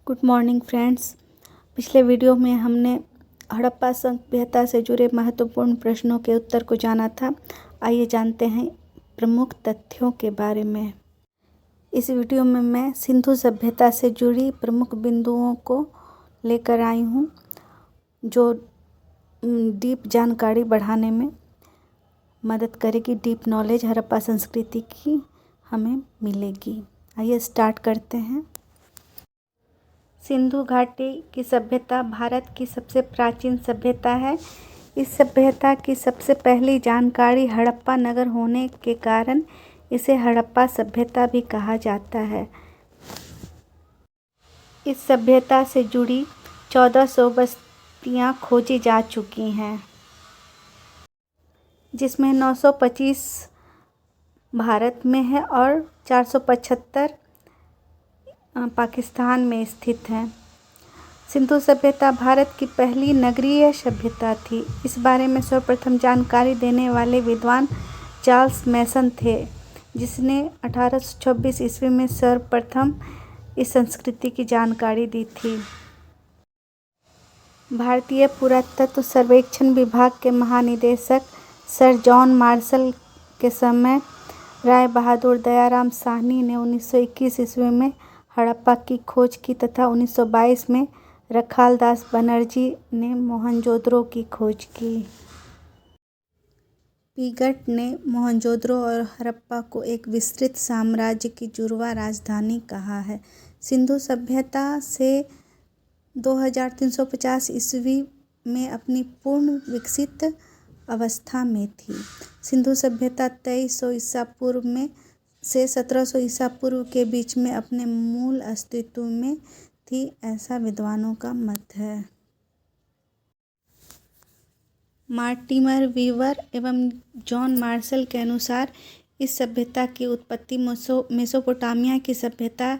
Good morning friends. पिछले video में हमने हड़प्पा सभ्यता से जुड़े महत्वपूर्ण प्रश्नों के उत्तर को जाना था। आइए जानते हैं प्रमुख तथ्यों के बारे में। इस वीडियो में मैं सिंधु सभ्यता से जुड़ी प्रमुख बिंदुओं को लेकर आई हूँ जो डीप जानकारी बढ़ाने में मदद करेगी। डीप नॉलेज हड़प्पा संस्कृति की हमें मिलेगी। आइए स्टार्ट करते हैं। सिंधु घाटी की सभ्यता भारत की सबसे प्राचीन सभ्यता है। इस सभ्यता की सबसे पहली जानकारी हड़प्पा नगर होने के कारण इसे हड़प्पा सभ्यता भी कहा जाता है। इस सभ्यता से जुड़ी 1400 बस्तियां खोजी जा चुकी हैं, जिसमें 925 भारत में है और 475 पाकिस्तान में स्थित है। सिंधु सभ्यता भारत की पहली नगरीय सभ्यता थी। इस बारे में सर्वप्रथम जानकारी देने वाले विद्वान चार्ल्स मैसन थे, जिसने 1826 ईस्वी में सर्वप्रथम इस संस्कृति की जानकारी दी थी। भारतीय पुरातत्व सर्वेक्षण विभाग के महानिदेशक सर जॉन मार्शल के समय राय बहादुर दयाराम साहनी ने 1921 ईस्वी में हड़प्पा की खोज की तथा 1922 में रखालदास बनर्जी ने मोहनजोदड़ो की खोज की। पिगट ने मोहनजोदड़ो और हड़प्पा को एक विस्तृत साम्राज्य की जुड़वा राजधानी कहा है। सिंधु सभ्यता से 2350 ईस्वी में अपनी पूर्ण विकसित अवस्था में थी। सिंधु सभ्यता 2300 ईसा पूर्व में से 1700 ईसा पूर्व के बीच में अपने मूल अस्तित्व में थी, ऐसा विद्वानों का मत है। मार्टिमर वीवर एवं जॉन मार्शल के अनुसार इस सभ्यता की उत्पत्ति मेसोपोटामिया की सभ्यता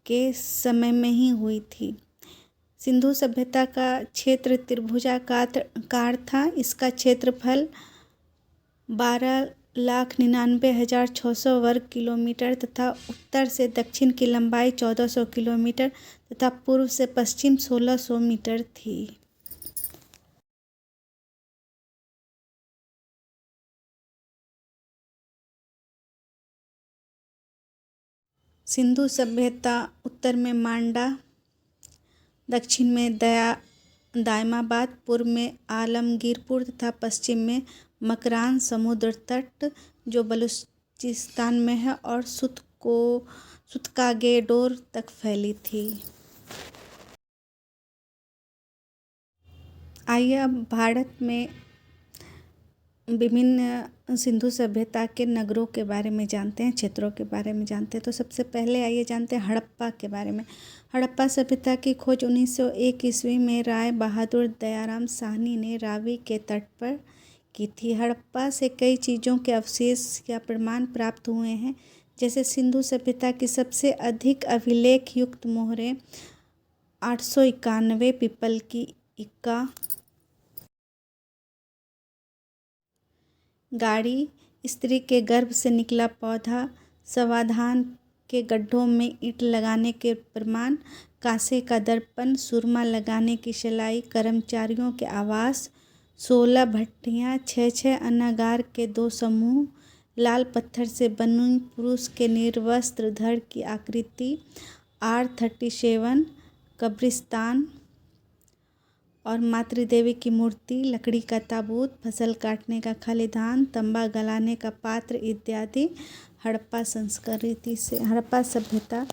के समय में ही हुई थी। सिंधु सभ्यता का क्षेत्र त्रिभुजाकार था। इसका क्षेत्रफल 12,99,600 वर्ग किलोमीटर तथा उत्तर से दक्षिण की लंबाई 1400 किलोमीटर तथा पूर्व से पश्चिम 1600 मीटर थी। सिंधु सभ्यता उत्तर में मांडा, दक्षिण में दायमाबाद, पूर्व में आलमगीरपुर तथा पश्चिम में मकरान समुद्र तट जो बलूचिस्तान में है और सुतकागेडोर तक फैली थी। आइए अब भारत में विभिन्न सिंधु सभ्यता के नगरों के बारे में जानते हैं, क्षेत्रों के बारे में जानते हैं। तो सबसे पहले आइए जानते हैं हड़प्पा के बारे में। हड़प्पा सभ्यता की खोज 1901 ईस्वी में राय बहादुर दयाराम साहनी ने रावी के तट पर की थी। हड़प्पा से कई चीज़ों के अवशेष या प्रमाण प्राप्त हुए हैं, जैसे सिंधु सभ्यता की सबसे अधिक अभिलेख युक्त मोहरें 891 पीपल की इक्का गाड़ी, स्त्री के गर्भ से निकला पौधा, समाधान के गड्ढों में ईंट लगाने के प्रमाण, कांसे का दर्पण, सुरमा लगाने की सिलाई, कर्मचारियों के आवास, 16 भट्टियाँ, 6 अन्नागार के 2 समूह, लाल पत्थर से बनी पुरुष के निर्वस्त्र धड़ की आकृति, R37 कब्रिस्तान और मातृदेवी की मूर्ति, लकड़ी का ताबूत, फसल काटने का खलिहान, तंबा गलाने का पात्र इत्यादि हड़प्पा सभ्यता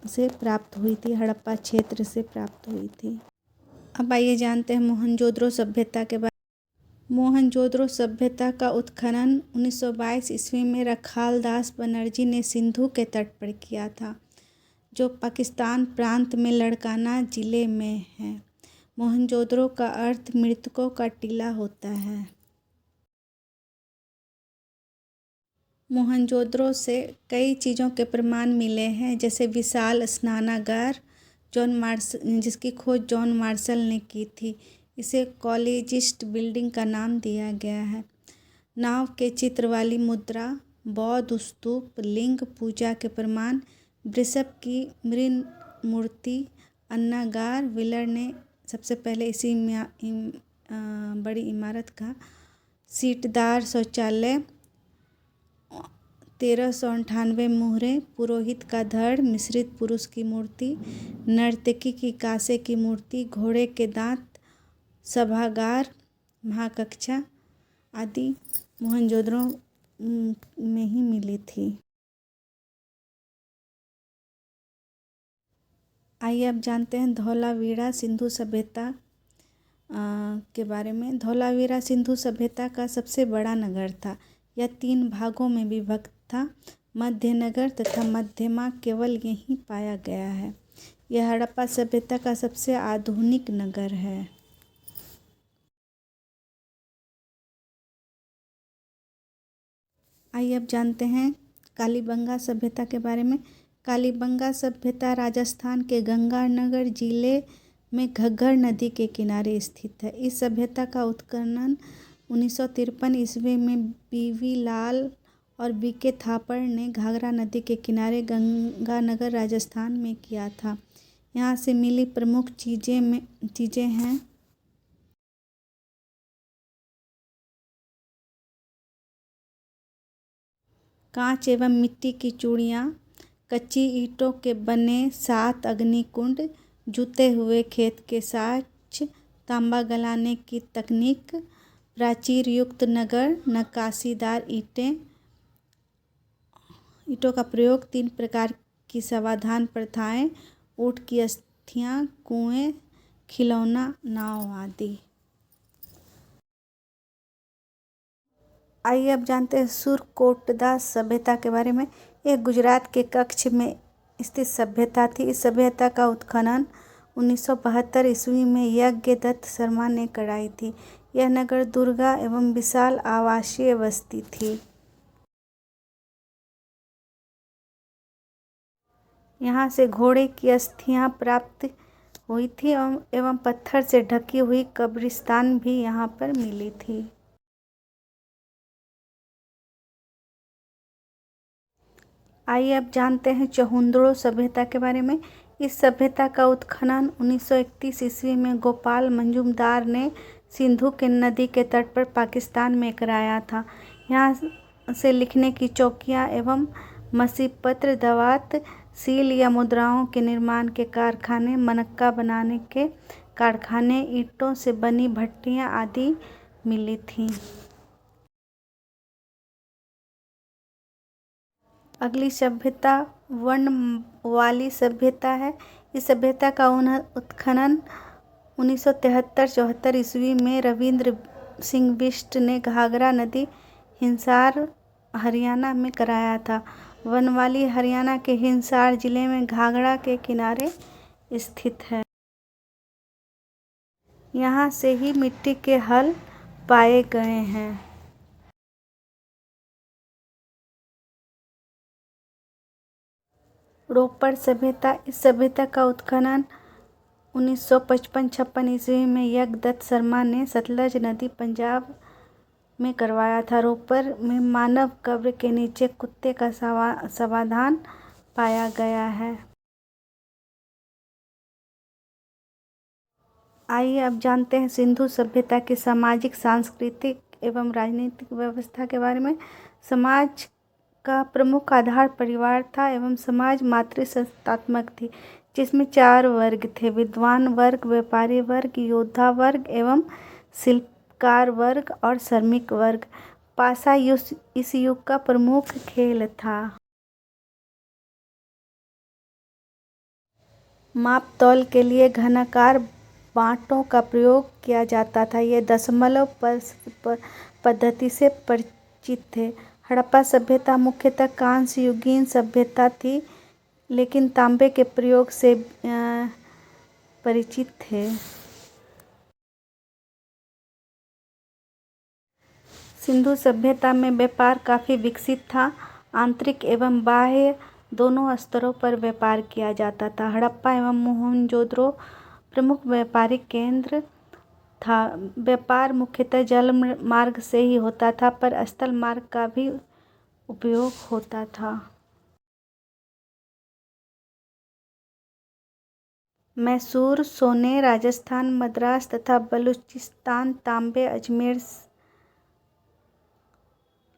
से प्राप्त हुई थी, हड़प्पा क्षेत्र से प्राप्त हुई थी। अब आइए जानते हैं मोहनजोदड़ो सभ्यता के बारे में। मोहनजोदड़ो सभ्यता का उत्खनन 1922 ईस्वी में रखालदास बनर्जी ने सिंधु के तट पर किया था, जो पाकिस्तान प्रांत में लड़काना जिले में है। मोहनजोदड़ो का अर्थ मृतकों का टीला होता है। मोहनजोदड़ो से कई चीज़ों के प्रमाण मिले हैं, जैसे विशाल स्नानागार जिसकी खोज जॉन मार्शल ने की थी। इसे कॉलेजिस्ट बिल्डिंग का नाम दिया गया है। नाव के चित्र वाली मुद्रा, बौद्ध स्तूप, लिंग पूजा के प्रमाण, वृषभ की मूर्ति, अन्नागार, व्हीलर ने सबसे पहले इसी बड़ी इमारत का सीटदार शौचालय, 1398 मोहरे, पुरोहित का धड़, मिश्रित पुरुष की मूर्ति, नर्तकी की कांसे की मूर्ति, घोड़े के दांत, सभागार, महाकक्षा आदि मोहनजोदड़ो में ही मिली थी। आइए अब जानते हैं धौलावीरा सिंधु सभ्यता के बारे में। धौलावीरा सिंधु सभ्यता का सबसे बड़ा नगर था। यह 3 भागों में विभक्त था। मध्य नगर तथा मध्यमा केवल यहीं पाया गया है। यह हड़प्पा सभ्यता का सबसे आधुनिक नगर है। आइए अब जानते हैं कालीबंगा सभ्यता के बारे में। कालीबंगा सभ्यता राजस्थान के गंगानगर जिले में घग्गर नदी के किनारे स्थित है। इस सभ्यता का उत्खनन 1953 ईस्वी में बीवी लाल और बीके थापड़ ने घाघरा नदी के किनारे गंगानगर राजस्थान में किया था। यहाँ से मिली प्रमुख चीज़ें हैं कांच एवं मिट्टी की चूड़ियाँ, कच्ची ईंटों के बने 7 अग्निकुंड, जुते हुए खेत के साच, तांबा गलाने की तकनीक, प्राचीर युक्त नगर, नक्काशीदार ईंटों का प्रयोग, 3 प्रकार की समाधान प्रथाएं, ऊँट की अस्थियां, कुएं, खिलौना, नाव आदि। आइए अब जानते हैं सुरकोटदा सभ्यता के बारे में। यह गुजरात के कच्छ में स्थित सभ्यता थी। इस सभ्यता का उत्खनन 1972 ईस्वी में यज्ञदत्त शर्मा ने कराई थी। यह नगर दुर्गा एवं विशाल आवासीय बस्ती थी। यहाँ से घोड़े की अस्थियां प्राप्त हुई थी एवं पत्थर से ढकी हुई कब्रिस्तान भी यहाँ पर मिली थी। आइए अब जानते हैं चहुंदड़ो सभ्यता के बारे में। इस सभ्यता का उत्खनन 1931 ईस्वी में गोपाल मंजूमदार ने सिंधु के नदी के तट पर पाकिस्तान में कराया था। यहाँ से लिखने की चौकियाँ एवं मसीपत्र, दवात, सील या मुद्राओं के निर्माण के कारखाने, मनक्का बनाने के कारखाने, ईंटों से बनी भट्टियाँ आदि मिली थीं। अगली सभ्यता वर्णवाली सभ्यता है। इस सभ्यता का उत्खनन 1973-74 ईस्वी में रविंद्र सिंह बिष्ट ने घाघरा नदी, हिसार, हरियाणा में कराया था। वनवाली हरियाणा के हिसार जिले में घाघरा के किनारे स्थित है। यहाँ से ही मिट्टी के हल पाए गए हैं। रोपड़ सभ्यता। इस सभ्यता का उत्खनन 1955-56 ईस्वी में यज्ञदत्त शर्मा ने सतलज नदी, पंजाब में करवाया था। रोपड़ में मानव कब्र के नीचे कुत्ते का समाधान पाया गया है। आइए अब जानते हैं सिंधु सभ्यता की सामाजिक, सांस्कृतिक एवं राजनीतिक व्यवस्था के बारे में। समाज का प्रमुख आधार परिवार था एवं समाज मातृसत्तात्मक थी, जिसमें 4 वर्ग थे: विद्वान वर्ग, व्यापारी वर्ग, योद्धा वर्ग एवं शिल्पकार वर्ग और श्रमिक वर्ग। पासा इस युग का प्रमुख खेल था। माप तौल के लिए घनाकार बांटों का प्रयोग किया जाता था। ये दशमलव पद्धति से परिचित थे। हड़प्पा सभ्यता मुख्यतः कांस्य युगीन सभ्यता थी, लेकिन तांबे के प्रयोग से परिचित थे। सिंधु सभ्यता में व्यापार काफ़ी विकसित था। आंतरिक एवं बाह्य दोनों स्तरों पर व्यापार किया जाता था। हड़प्पा एवं मोहनजोदड़ो प्रमुख व्यापारिक केंद्र था। व्यापार मुख्यतः जल मार्ग से ही होता था, पर स्थल मार्ग का भी उपयोग होता था। मैसूर सोने, राजस्थान, मद्रास तथा बलूचिस्तान तांबे, अजमेर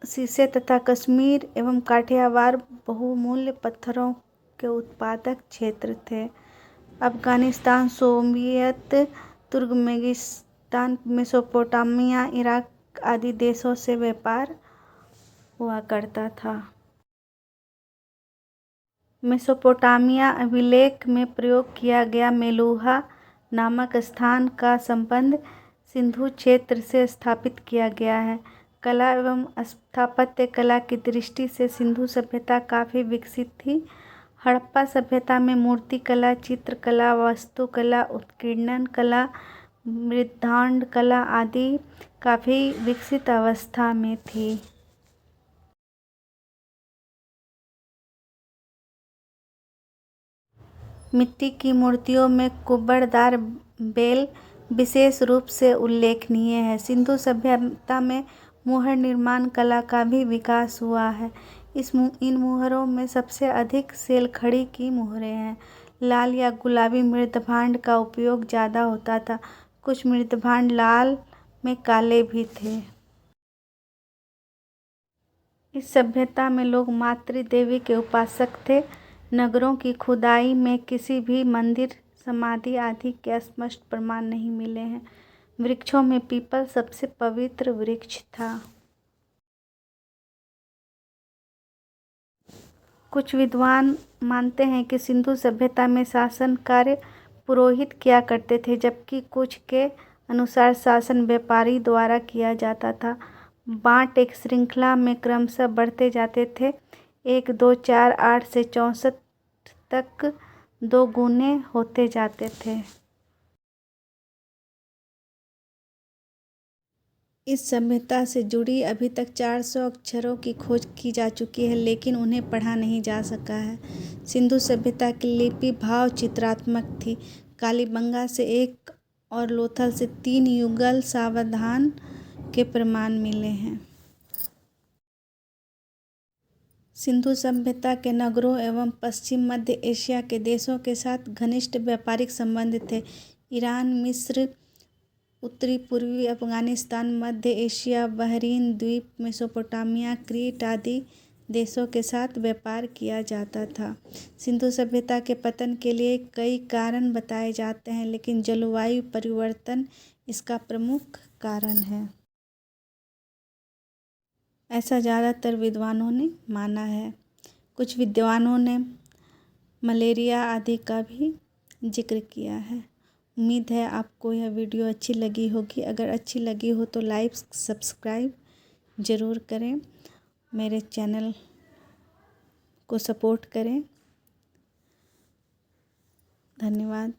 शीशे तथा कश्मीर एवं काठियावाड़ बहुमूल्य पत्थरों के उत्पादक क्षेत्र थे। Afghanistan, Soviet Turkmenistan, Mesopotamia, Iraq आदि देशों से व्यापार हुआ करता था। मेसोपोटामिया अभिलेख में प्रयोग किया गया मेलूहा नामक स्थान का संबंध सिंधु क्षेत्र से स्थापित किया गया है। कला एवं स्थापत्य कला की दृष्टि से सिंधु सभ्यता काफ़ी विकसित थी। हड़प्पा सभ्यता में मूर्तिकला, चित्रकला, वास्तुकला, उत्कीर्णन कला, मृद्घाट कला आदि काफ़ी विकसित अवस्था में थी। मिट्टी की मूर्तियों में कुबड़दार बेल विशेष रूप से उल्लेखनीय है। सिंधु सभ्यता में मुहर निर्माण कला का भी विकास हुआ है। इन मुहरों में सबसे अधिक सेलखड़ी की मुहरें हैं। लाल या गुलाबी मृद्भांड का उपयोग ज़्यादा होता था। कुछ मृद्भांड लाल में काले भी थे। इस सभ्यता में लोग मातृ देवी के उपासक थे। नगरों की खुदाई में किसी भी मंदिर, समाधि आदि के स्पष्ट प्रमाण नहीं मिले हैं। वृक्षों में पीपल सबसे पवित्र वृक्ष था। कुछ विद्वान मानते हैं कि सिंधु सभ्यता में शासन कार्य पुरोहित किया करते थे, जबकि कुछ के अनुसार शासन व्यापारी द्वारा किया जाता था। बाँट एक श्रृंखला में क्रमशः बढ़ते जाते थे। 1, 2, 4, 8 से 64 तक 2 गुने होते जाते थे। इस सभ्यता से जुड़ी अभी तक 400 अक्षरों की खोज की जा चुकी है, लेकिन उन्हें पढ़ा नहीं जा सका है। सिंधु सभ्यता की लिपि भाव चित्रात्मक थी। कालीबंगा से 1 और लोथल से 3 युगल सावधान के प्रमाण मिले हैं। सिंधु सभ्यता के नगरों एवं पश्चिम मध्य एशिया के देशों के साथ घनिष्ठ व्यापारिक संबंध थे। ईरान, मिस्र, उत्तरी पूर्वी अफगानिस्तान, मध्य एशिया, बहरीन द्वीप, मेसोपोटामिया, क्रीट आदि देशों के साथ व्यापार किया जाता था। सिंधु सभ्यता के पतन के लिए कई कारण बताए जाते हैं, लेकिन जलवायु परिवर्तन इसका प्रमुख कारण है। ऐसा ज़्यादातर विद्वानों ने माना है। कुछ विद्वानों ने मलेरिया आदि का भी जिक्र किया है। उम्मीद है आपको यह वीडियो अच्छी लगी होगी। अगर अच्छी लगी हो तो लाइक, सब्सक्राइब ज़रूर करें। मेरे चैनल को सपोर्ट करें। धन्यवाद।